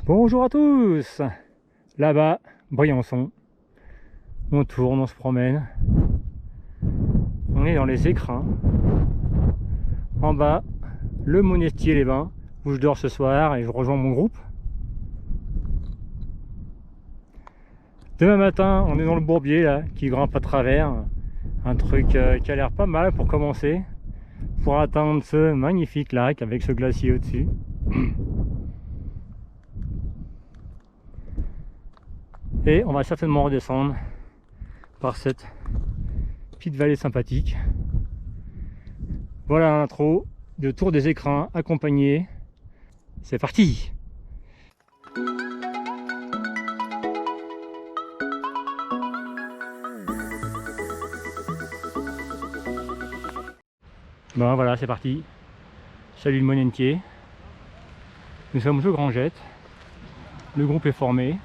Bonjour à tous. Là-bas, Briançon. On tourne, on se promène. On est dans les écrins. En bas, le Monestier-les-Bains, où je dors ce soir et je rejoins mon groupe. Demain matin, on est dans le Bourbier, là, qui grimpe à travers. Un truc qui a l'air pas mal pour commencer. Pour atteindre ce magnifique lac avec ce glacier au-dessus. Et on va certainement redescendre par cette petite vallée sympathique. Voilà l'intro de Tour des Écrins accompagné. C'est parti! Bon voilà, c'est parti. Salut le Monentier. Nous sommes au Grangette. Le groupe est formé.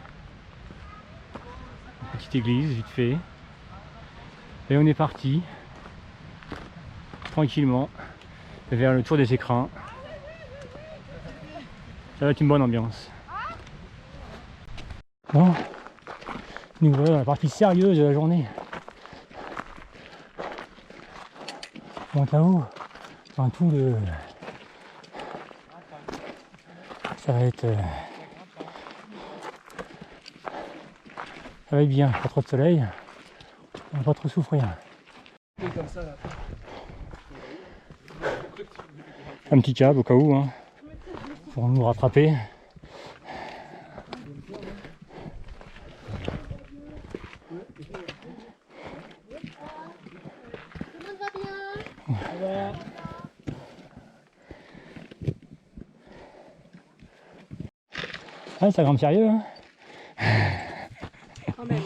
Petite église, vite fait. Et on est parti tranquillement vers le Tour des Écrins. Ça va être une bonne ambiance. Bon, nous voilà dans la partie sérieuse de la journée. On monte là-haut, dans tout le... Ça va être... Ça va être bien, pas trop de soleil. On va pas trop souffrir. Un petit câble au cas où, hein, pour nous rattraper. Ah, ça grimpe sérieux, hein. Quand même.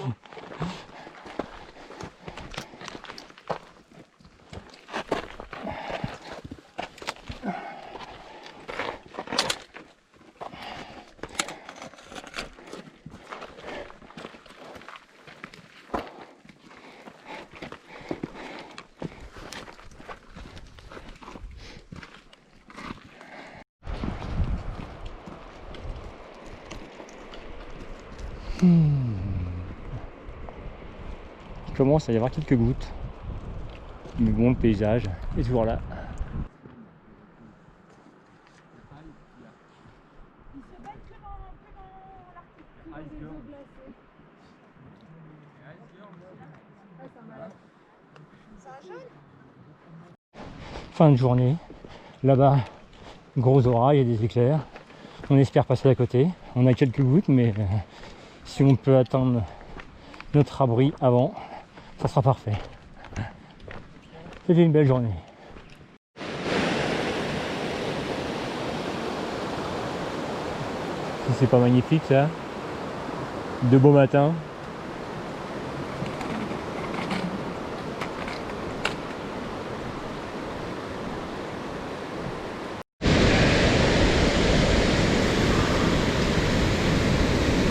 Il commence à y avoir quelques gouttes. Mais bon, le paysage est toujours là. Fin de journée. Là-bas, gros orage et des éclairs. On espère passer à côté. On a quelques gouttes, mais si on peut atteindre notre abri avant, ça sera parfait. C'était une belle journée. Si c'est pas magnifique ça, de beau matin.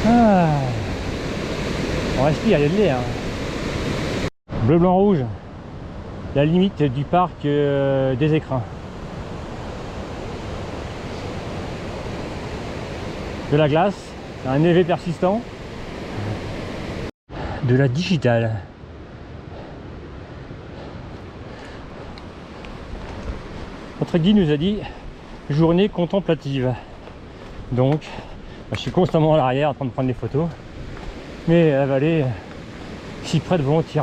Ah, on respire, il y a de l'air. Bleu, blanc, rouge. La limite du parc des Écrins. De la glace, un névé persistant, de la digitale. Notre guide nous a dit journée contemplative. Donc, je suis constamment à l'arrière en train de prendre des photos, mais la vallée s'y prête volontiers.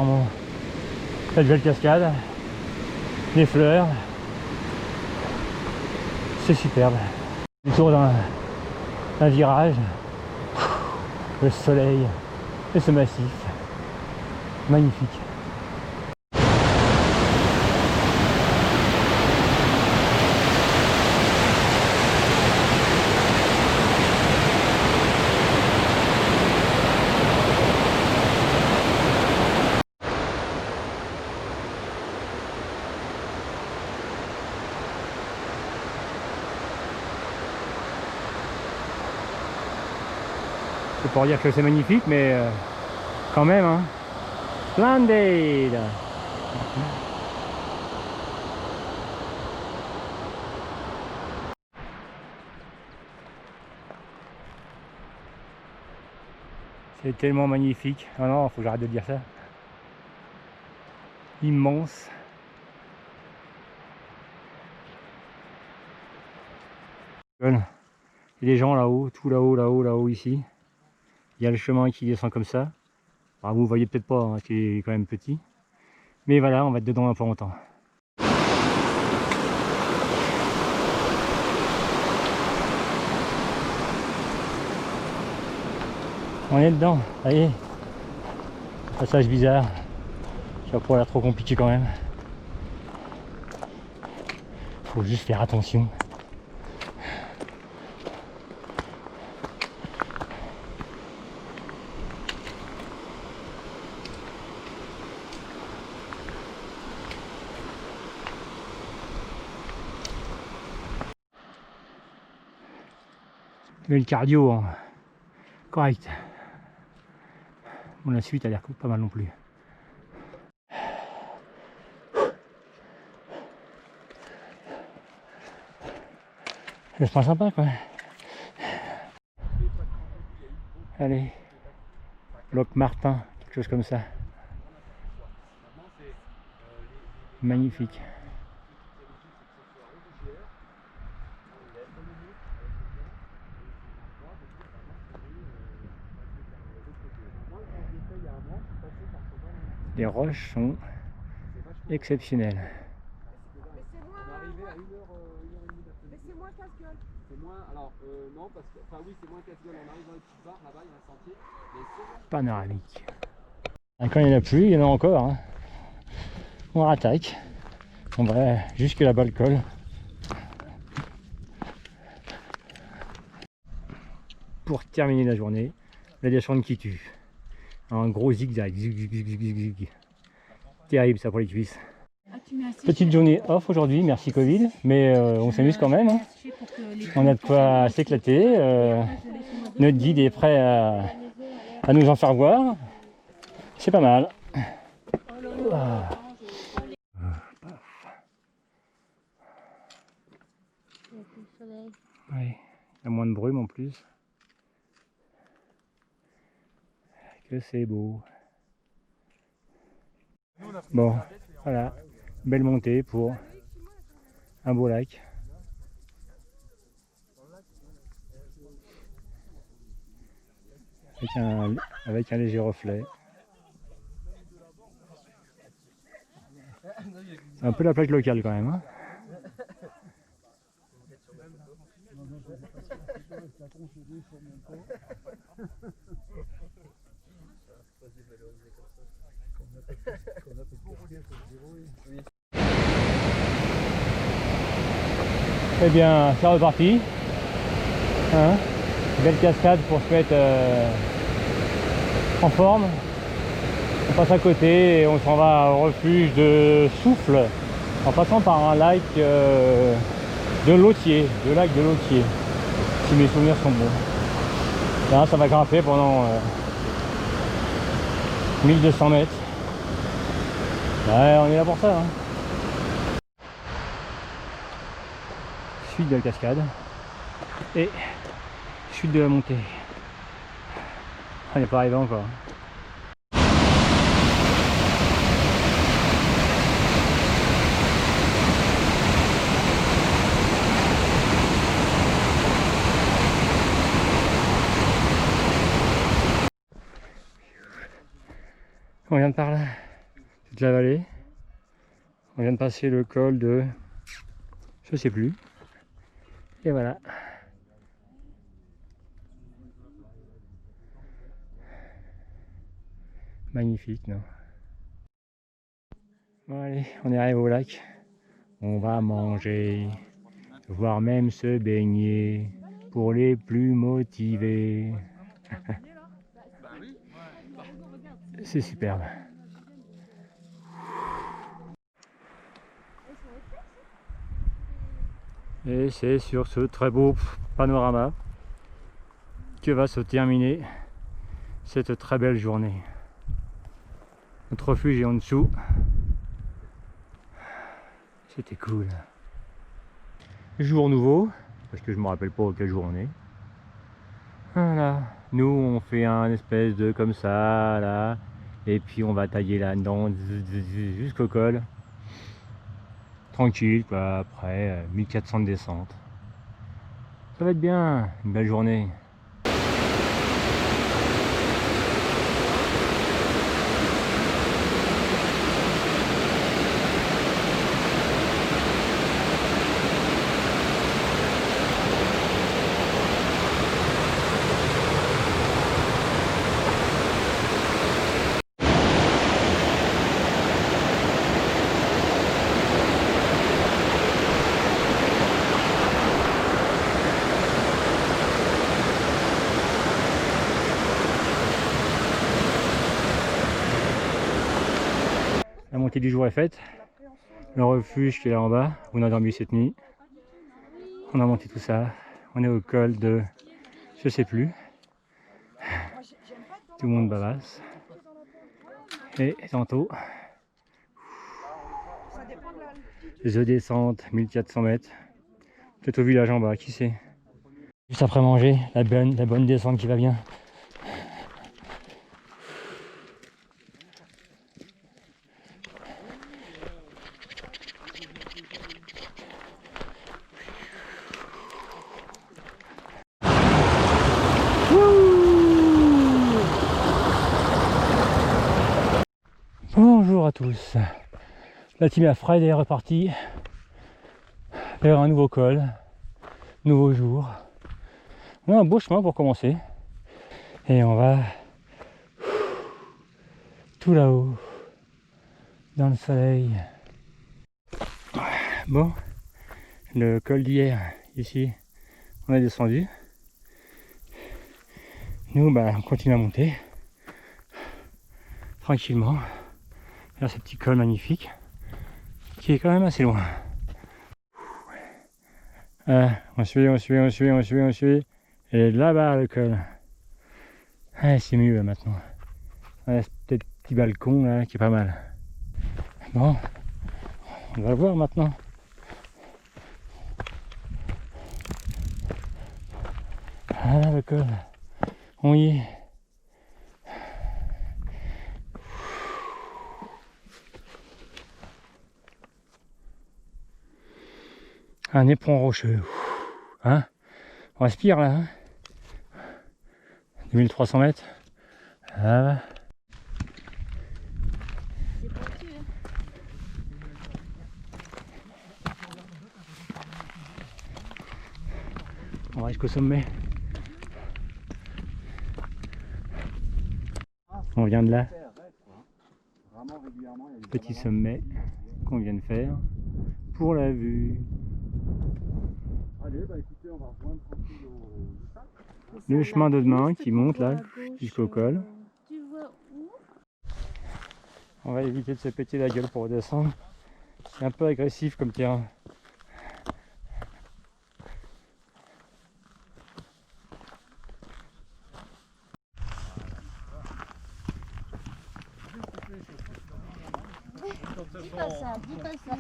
Cette belle cascade, les fleurs, c'est superbe. Autour d'un virage, le soleil et ce massif, magnifique. C'est pour dire que c'est magnifique, mais quand même, hein. Splendid! C'est tellement magnifique. Ah non, faut que j'arrête de dire ça. Immense. Il y a des gens là-haut, tout là-haut, là-haut, là-haut ici. Il y a le chemin qui descend comme ça. Alors vous voyez peut-être pas, hein, c'est quand même petit. Mais voilà, on va être dedans un peu longtemps. On est dedans, ça y est. Passage bizarre. Ça va pas l'air trop compliqué quand même. Faut juste faire attention. Mais le cardio, hein, correct. Bon, la suite a l'air pas mal non plus. C'est pas sympa quoi. Allez, Loc Martin, quelque chose comme ça. Magnifique. Les roches sont exceptionnelles. Laissez-moi casse-gueule. C'est moins, alors non, parce que, enfin oui, c'est moins casse-gueule. On arrive dans les petites barres là-bas, il y a un sentier. Panoramique. Quand il n'y en a plus, il y en a encore. Hein. On rattaque. On va jusque là-bas le col. Pour terminer la journée, la descente qui tue. Un gros zigzag. Zig. Terrible ça pour les cuisses. Petite journée off aujourd'hui, merci Covid, mais on s'amuse quand même. Hein. On a de quoi s'éclater. Notre guide est prêt à nous en faire voir. C'est pas mal. Ah. Oui, il y a moins de brume en plus. Que c'est beau. Bon, voilà, belle montée pour un beau lac. Avec un léger reflet. C'est un peu la plaque locale quand même. Hein. Eh bien, c'est reparti. Hein, belle cascade pour se mettre en forme. On passe à côté et on s'en va au refuge de Souffle en passant par un lac de Lotier, le lac de Lotier, si mes souvenirs sont bons. Là, ça va grimper pendant 1200 mètres. Ouais, on est là pour ça. Hein. Suite de la cascade et chute de la montée. On n'est pas arrivé encore. On vient de par là, toute la vallée. On vient de passer le col de, je sais plus. Et voilà. Magnifique, non? Bon allez, on est arrivé au lac. On va manger, voire même se baigner pour les plus motivés. C'est superbe. Et c'est sur ce très beau panorama que va se terminer cette très belle journée. Notre refuge est en dessous. C'était cool. Jour nouveau, parce que je me rappelle pas quel jour on est. Voilà, nous on fait un espèce de comme ça là, et puis on va tailler là-dedans jusqu'au col. Tranquille quoi, après 1400 de descente. Ça va être bien, une belle journée. La montée du jour est faite. Le refuge qui est là en bas, on a dormi cette nuit. On a monté tout ça. On est au col de, je sais plus. Tout le monde bavasse. Et tantôt, The descente, 1400 mètres. Peut-être au village en bas, qui sait. Juste après manger, la bonne descente qui va bien. Bonjour à tous. La team Fred est repartie vers un nouveau col, nouveau jour. On a un beau chemin pour commencer. Et on va tout là-haut, dans le soleil. Bon, le col d'hier, ici, on a descendu. Nous, on continue à monter, tranquillement, vers ce petit col magnifique, qui est quand même assez loin. On suit. Et là-bas, le col. C'est mieux maintenant. Ce petit balcon là, qui est pas mal. Bon, on va le voir maintenant. Voilà le col. On y est. Un éperon rocheux. Hein? On respire là. 2300 mètres. Ah. On va jusqu'au sommet. On vient de là. Petit sommet qu'on vient de faire pour la vue. Allez, écoutez, on va rejoindre tranquille Le chemin de demain qui monte là jusqu'au col. Tu vois où? On va éviter de se péter la gueule pour redescendre. C'est un peu agressif comme terrain. Dis pas ça, dis pas ça.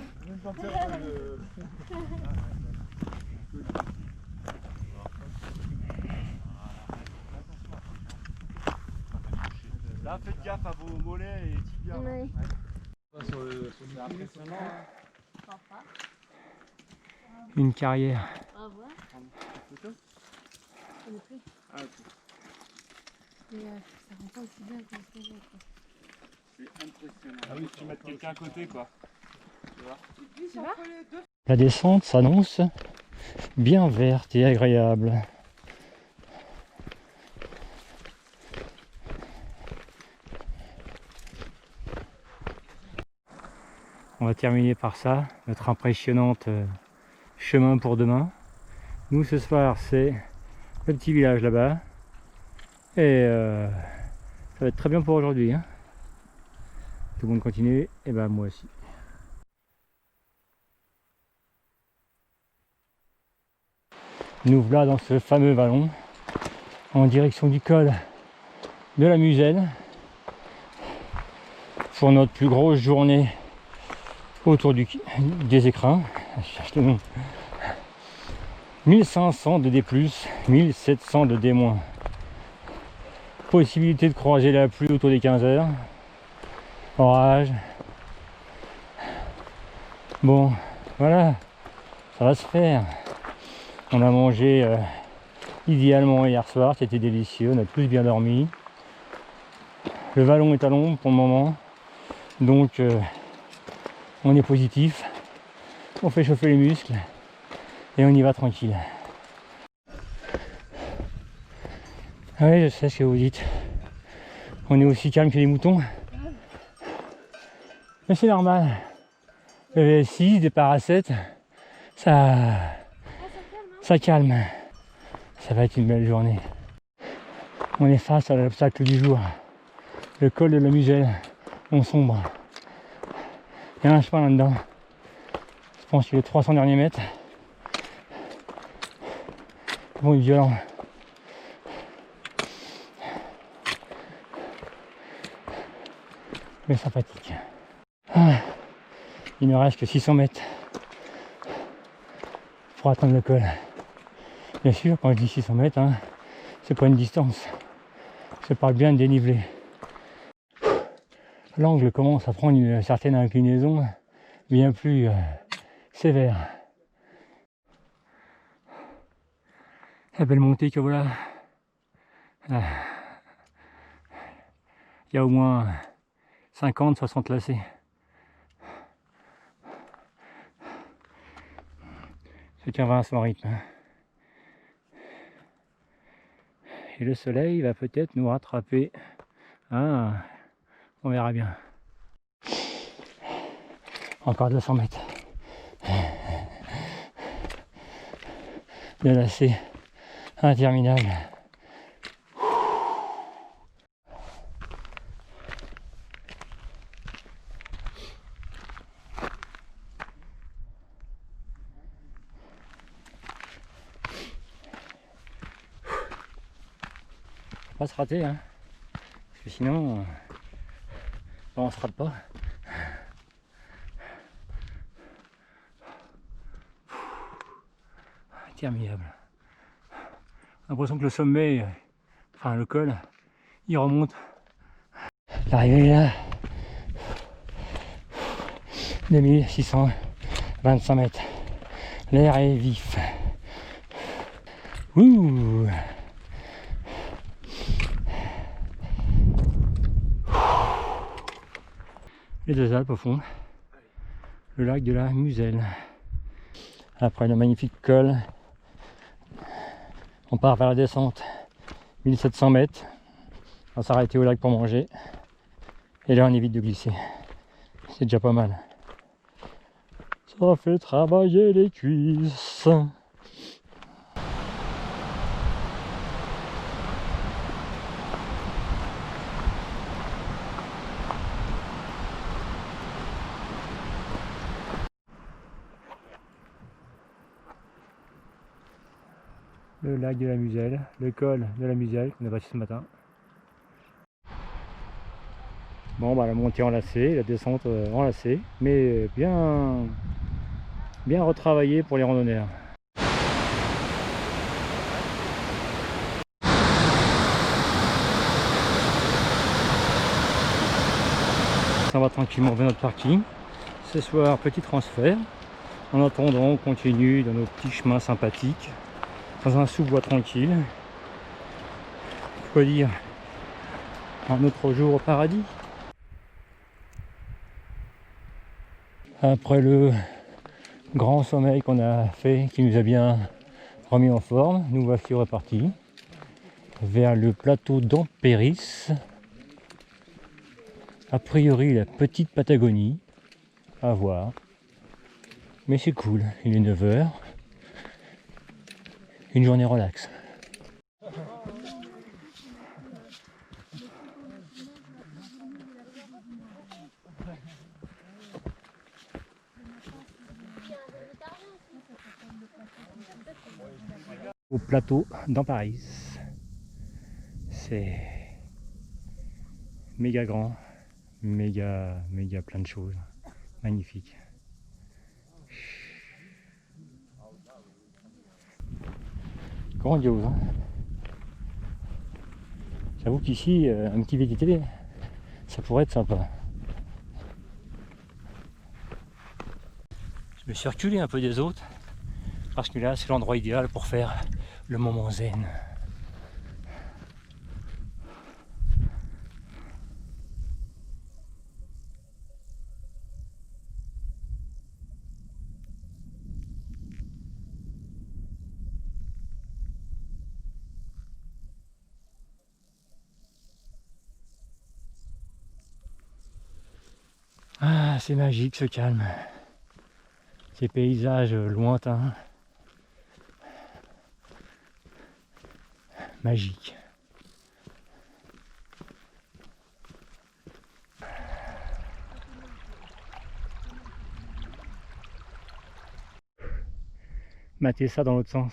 Là, faites gaffe à vos mollets et tibias. Oui. C'est impressionnant. Papa. Une carrière. Au revoir. Photo? On est prêt. Ah, ok. Mais ça rend pas aussi bien qu'on se fait. C'est impressionnant. Ah oui, tu mets quelqu'un à côté, quoi. Tu vas? La descente s'annonce bien verte et agréable. On va terminer par ça, notre impressionnante chemin pour demain. Nous ce soir c'est le petit village là-bas. Et ça va être très bien pour aujourd'hui. Hein. Tout le monde continue, et ben moi aussi. Nous voilà dans ce fameux vallon en direction du col de la Muselle pour notre plus grosse journée autour des écrins. Je cherche le nom. 1500 de D+, 1700 de D-. Possibilité de croiser la pluie autour des 15 heures. Orage. Bon, voilà, ça va se faire. On a mangé idéalement hier soir, c'était délicieux, on a tous bien dormi. Le vallon est à l'ombre pour le moment, donc on est positif. On fait chauffer les muscles et on y va tranquille. Ah oui, je sais ce que vous dites. On est aussi calme que les moutons. Mais c'est normal. Le VS6, des paracètes, ça calme. Ça va être une belle journée. On est face à l'obstacle du jour. Le col de la Muselle, on sombre. Il y a un chemin là-dedans. Je pense que les 300 derniers mètres vont être violents. Mais sympathique. Ah, il ne reste que 600 mètres pour atteindre le col. Bien sûr, quand je dis 600 mètres, hein, c'est pas une distance. Je parle bien de dénivelé. L'angle commence à prendre une certaine inclinaison bien plus sévère. La belle montée que voilà. Il y a au moins 50-60 lacets. Chacun va à son rythme. Et le soleil va peut-être nous rattraper. Ah, on verra bien. Encore 200 mètres. Le lacet interminable. Faut pas se rater, hein, parce que sinon on se rate pas. Interminable. L'impression que le sommet, enfin le col, il remonte. L'arrivée est là. 2625 mètres. L'air est vif. Ouh. Les deux Alpes au fond. Le lac de la Muselle. Après le magnifique col, on part vers la descente. 1700 mètres. On va s'arrêter au lac pour manger. Et là on évite de glisser. C'est déjà pas mal. Ça fait travailler les cuisses. Le lac de la Muselle, le col de la Muselle qu'on a battu ce matin. Bon bah la montée enlacée, la descente enlacée, mais bien retravaillé pour les randonneurs. On va tranquillement vers notre parking. Ce soir, petit transfert. En attendant, on continue dans nos petits chemins sympathiques, dans un sous-bois tranquille. Quoi dire, un autre jour au paradis. Après le grand sommeil qu'on a fait, qui nous a bien remis en forme, nous voici repartis vers le plateau d'Empéris. A priori la petite Patagonie, à voir. Mais c'est cool, il est 9 h. Une journée relax. Au plateau d'Empéris. C'est méga grand, méga plein de choses. Magnifique. Grandiose, hein. J'avoue qu'ici, un petit VTT, ça pourrait être sympa. Je me suis reculé un peu des autres, parce que là, c'est l'endroit idéal pour faire le moment zen. Ah, c'est magique ce calme. Ces paysages lointains. Magique. Matez ça dans l'autre sens.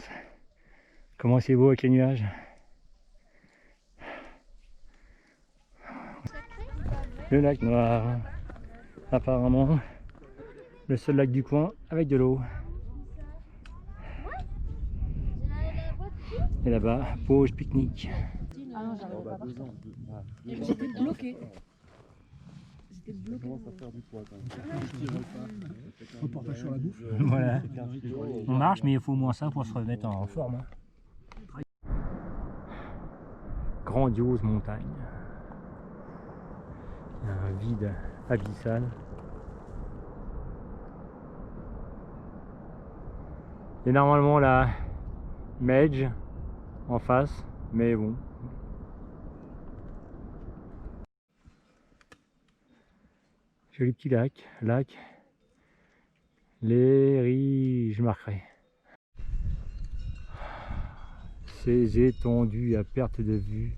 Comment c'est beau avec les nuages. Le lac noir. Apparemment, le seul lac du coin avec de l'eau. Et là-bas, pause pique-nique. Ah non, j'arrivais pas à partir. J'étais bloquée. J'étais bloquée. commence à faire du poids quand même. Reportage sur la bouffe. Voilà. On marche, mais il faut au moins ça pour se remettre en forme. Grandiose montagne. Il y a un vide abyssal. Et normalement la Medj en face, mais bon. Joli petit lac, les riz, je marquerai. Ces étendues à perte de vue,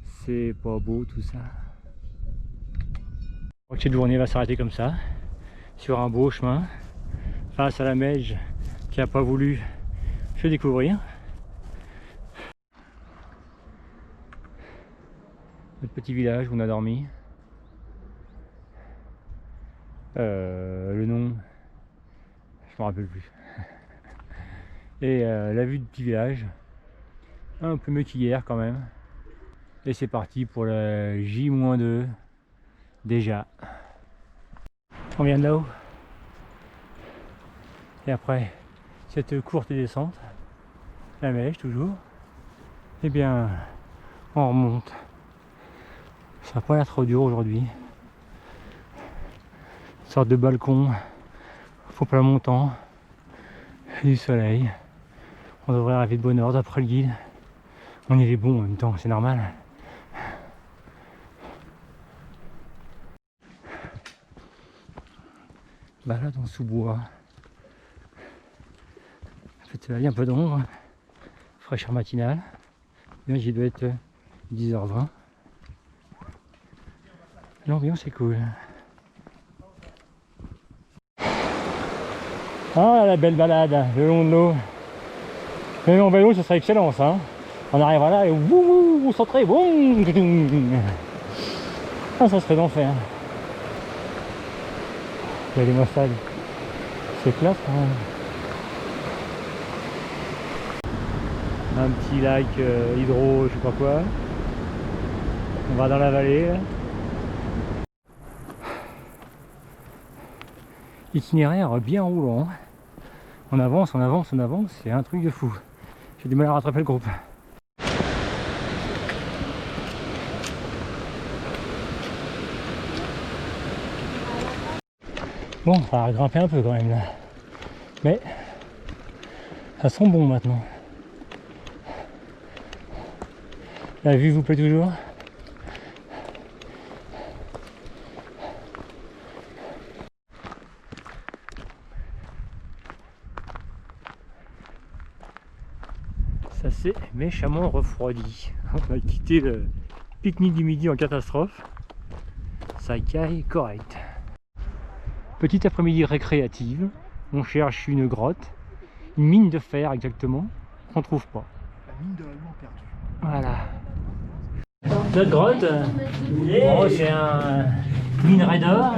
c'est pas beau tout ça. Je crois que cette journée va s'arrêter comme ça, sur un beau chemin, face à la Medj qui n'a pas voulu se découvrir. Notre petit village où on a dormi. Le nom, je me rappelle plus. Et la vue du petit village, un peu mieux qu'hier quand même. Et c'est parti pour la J-2 déjà. On vient de là-haut. Et après cette courte descente, la Medj toujours, et bien on remonte. Ça n'a pas l'air trop dur aujourd'hui. Une sorte de balcon, faux plat montant, du soleil. On devrait arriver de bonne heure d'après le guide. On est les bons en même temps, c'est normal. Balade en sous-bois. Il y a un peu d'ombre, fraîcheur matinale. Bien, j'y dois être 10h20. L'ambiance est cool. Ah, la belle balade le long de l'eau. Mais en vélo, ce serait excellent ça. Hein. On arrivera là et wouh, vous sauterez, boum. Ah, ça serait d'enfer. Regardez-moi ça. C'est classe quand même. Un petit lac hydro, je sais pas quoi. On va dans la vallée. Là. Itinéraire bien roulant. On avance, on avance, on avance, c'est un truc de fou. J'ai du mal à rattraper le groupe. Bon, ça va grimper un peu quand même là. Mais ça sent bon maintenant. La vue vous plaît toujours? Ça s'est méchamment refroidi. On a quitté le pique-nique du midi en catastrophe. Ça caille correct. Petit après-midi récréative. On cherche une grotte. Une mine de fer exactement. On trouve pas. La mine de l'allemand perdu. Voilà. Notre grotte, bon, c'est un minerai d'or.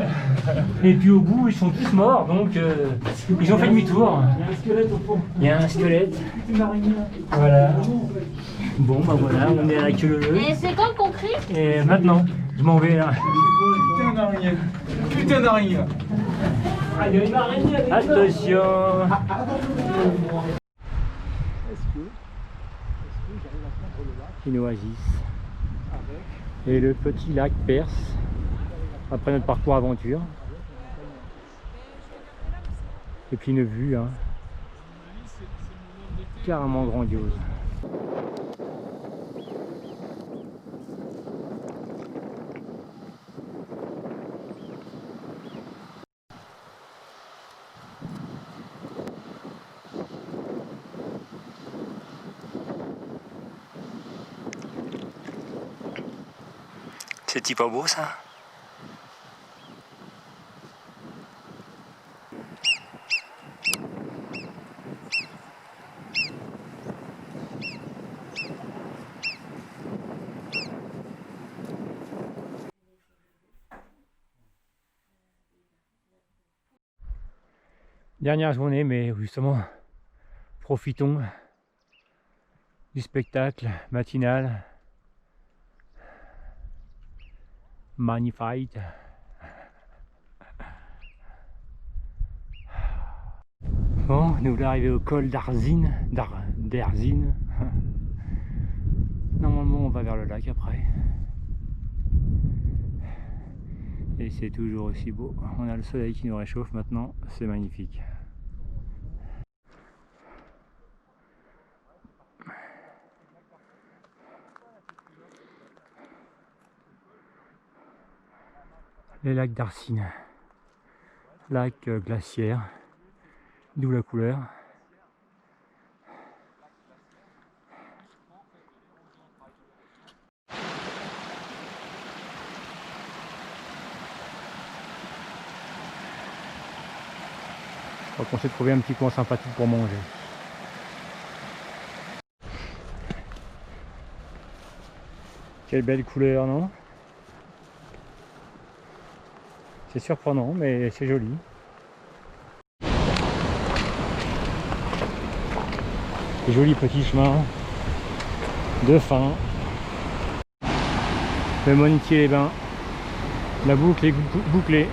Et puis au bout, ils sont tous morts, donc ils ont fait demi-tour. Il y a un squelette au fond. Il y a un squelette. Une araignée. Voilà. Bon, bah voilà, on est à la queue leu. Et c'est quand qu'on crie? Et maintenant, je m'en vais là. Putain d'araignée. Putain d'araignée. Ah, il y a une araignée. Attention. Une oasis. Et le petit lac Perse. Après notre parcours aventure. Et puis une vue, hein, carrément grandiose. C'est pas beau ça? Dernière journée, mais justement, profitons du spectacle matinal. Magnifique. Bon, nous voulons arriver au col d'Arzine. d'Erzine. Normalement, on va vers le lac après. Et c'est toujours aussi beau. On a le soleil qui nous réchauffe maintenant, c'est magnifique. Les lacs d'Arzine, lac glaciaire, d'où la couleur. Je crois qu'on s'est trouvé un petit coin sympathique pour manger. Quelle belle couleur, non? C'est surprenant, mais c'est joli. Joli petit chemin de fin. Le Montier-les-Bains. La boucle est bouclée.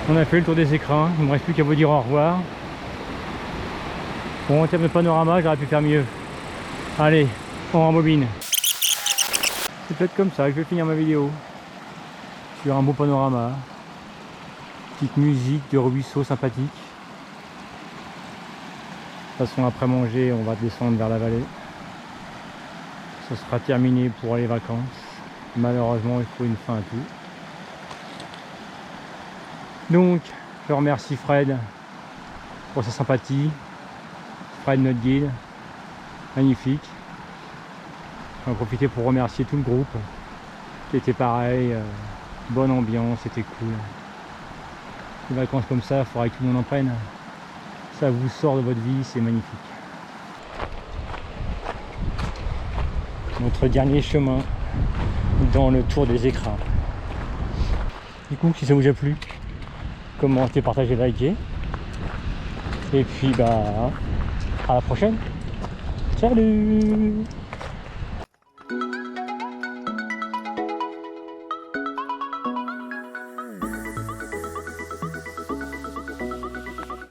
On a fait le tour des écrins. Il ne me reste plus qu'à vous dire au revoir. Bon, en termes de panorama, j'aurais pu faire mieux. Allez, on rembobine. C'est peut-être comme ça que je vais finir ma vidéo. Sur un beau panorama, petite musique de ruisseau sympathique. De toute façon, après manger, on va descendre vers la vallée. Ce sera terminé pour les vacances. Malheureusement, il faut une fin à tout. Donc, je remercie Fred pour sa sympathie. Fred, notre guide, magnifique. J'en ai profité pour remercier tout le groupe qui était pareil. Bonne ambiance, c'était cool. Les vacances comme ça, il faudrait que tout le monde en prenne. Ça vous sort de votre vie, c'est magnifique. Notre dernier chemin dans le tour des écrins. Du coup, si ça vous a plu, commentez, partagez, likez. Et puis, bah, à la prochaine. Salut!